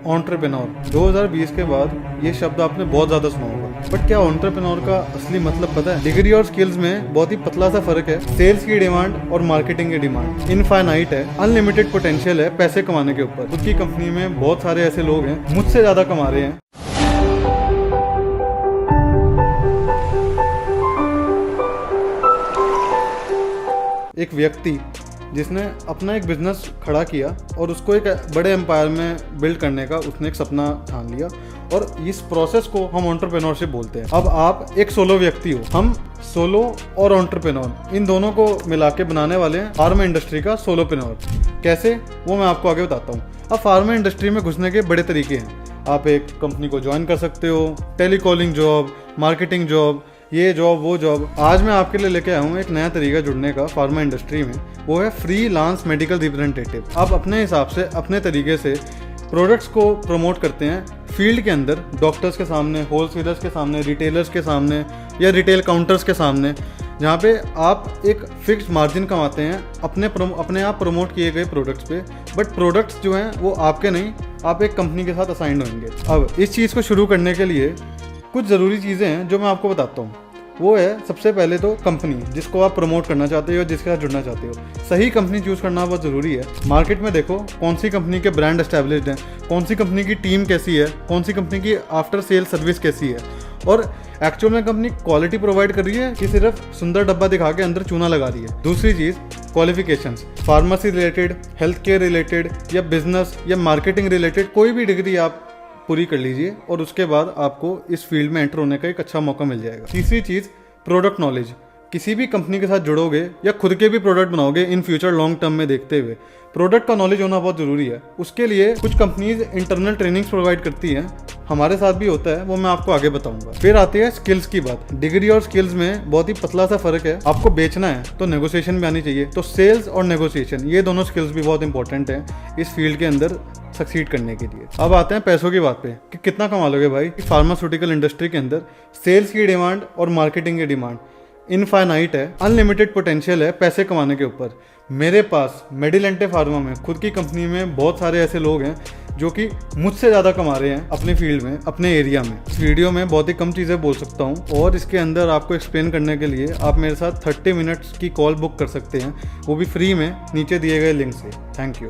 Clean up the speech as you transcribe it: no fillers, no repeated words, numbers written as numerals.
Entrepreneur 2020 के बाद ये शब्द आपने बहुत ज़्यादा सुना होगा, बट क्या एंटरप्रेन्योर का असली मतलब पता है? डिग्री और स्किल्स में बहुत ही पतला सा फर्क है। सेल्स की डिमांड और मार्केटिंग की डिमांड इनफाइनाइट है, अनलिमिटेड पोटेंशियल है पैसे कमाने के ऊपर। खुद की कंपनी में बहुत सारे ऐसे लोग हैं मुझसे ज़्यादा कमा रहे हैं। एक व्यक्ति जिसने अपना एक बिजनेस खड़ा किया और उसको एक बड़े एम्पायर में बिल्ड करने का उसने एक सपना ठान लिया, और इस प्रोसेस को हम एंटरप्रेन्योरशिप बोलते हैं। अब आप एक सोलो व्यक्ति हो, हम सोलो और एंटरप्रेन्योर इन दोनों को मिला के बनाने वाले हैं फार्मा इंडस्ट्री का सोलोप्रेन्योर। कैसे, वो मैं आपको आगे बताता हूँ। अब फार्मा इंडस्ट्री में घुसने के बड़े तरीके हैं। आप एक कंपनी को ज्वाइन कर सकते हो, टेलीकॉलिंग जॉब, मार्केटिंग जॉब, ये जॉब वो जॉब। आज मैं आपके लिए लेके आया हूँ एक नया तरीका जुड़ने का फार्मा इंडस्ट्री में, वो है फ्रीलांस मेडिकल रिप्रेजेंटेटिव। आप अपने हिसाब से अपने तरीके से प्रोडक्ट्स को प्रमोट करते हैं फील्ड के अंदर, डॉक्टर्स के सामने, होलसेलर्स के सामने, रिटेलर्स के सामने या रिटेल काउंटर्स के सामने, जहाँ पे आप एक फिक्स्ड मार्जिन कमाते हैं अपने आप प्रमोट किए गए प्रोडक्ट्स पे। बट प्रोडक्ट्स जो हैं वो आपके नहीं, आप एक कंपनी के साथ असाइंड होंगे। अब इस चीज़ को शुरू करने के लिए कुछ ज़रूरी चीज़ें हैं जो मैं आपको बताता हूँ। वो है सबसे पहले तो कंपनी जिसको आप प्रमोट करना चाहते हो, जिसके साथ जुड़ना चाहते हो। सही कंपनी चूज़ करना बहुत ज़रूरी है। मार्केट में देखो कौन सी कंपनी के ब्रांड एस्टैब्लिश्ड हैं, कौन सी कंपनी की टीम कैसी है, कौन सी कंपनी की आफ्टर सेल सर्विस कैसी है, और एक्चुअल में कंपनी क्वालिटी प्रोवाइड कर रही है कि सिर्फ सुंदर डब्बा दिखा के अंदर चूना लगा रही है। दूसरी चीज़ qualifications, pharmacy related, health care related या बिजनेस या मार्केटिंग रिलेटेड कोई भी डिग्री आप पूरी कर लीजिए और उसके बाद आपको इस फील्ड में एंटर होने का एक अच्छा मौका मिल जाएगा। तीसरी चीज़ प्रोडक्ट नॉलेज। किसी भी कंपनी के साथ जुड़ोगे या खुद के भी प्रोडक्ट बनाओगे इन फ्यूचर लॉन्ग टर्म में देखते हुए, प्रोडक्ट का नॉलेज होना बहुत ज़रूरी है। उसके लिए कुछ कंपनीज इंटरनल ट्रेनिंग्स प्रोवाइड करती हैं, हमारे साथ भी होता है, वो मैं आपको आगे बताऊंगा। फिर आती है स्किल्स की बात। डिग्री और स्किल्स में बहुत ही पतला सा फर्क है। आपको बेचना है तो नेगोशिएशन भी आनी चाहिए, तो सेल्स और नेगोशिएशन ये दोनों स्किल्स भी बहुत इंपॉर्टेंट हैं इस फील्ड के अंदर सक्सीड करने के लिए। अब आते हैं पैसों की बात पे कि कितना कमा लोगे भाई। फार्मास्यूटिकल इंडस्ट्री के अंदर सेल्स की डिमांड और मार्केटिंग की डिमांड इनफाइनाइट है, अनलिमिटेड पोटेंशियल है पैसे कमाने के ऊपर। मेरे पास मेडिलेंटे फार्मा में खुद की कंपनी में बहुत सारे ऐसे लोग हैं जो कि मुझसे ज़्यादा कमा रहे हैं अपने फील्ड में, अपने एरिया में। इस वीडियो में बहुत ही कम चीज़ें बोल सकता हूँ, और इसके अंदर आपको एक्सप्लेन करने के लिए आप मेरे साथ 30 मिनट्स की कॉल बुक कर सकते हैं, वो भी फ्री में नीचे दिए गए लिंक से। Thank you.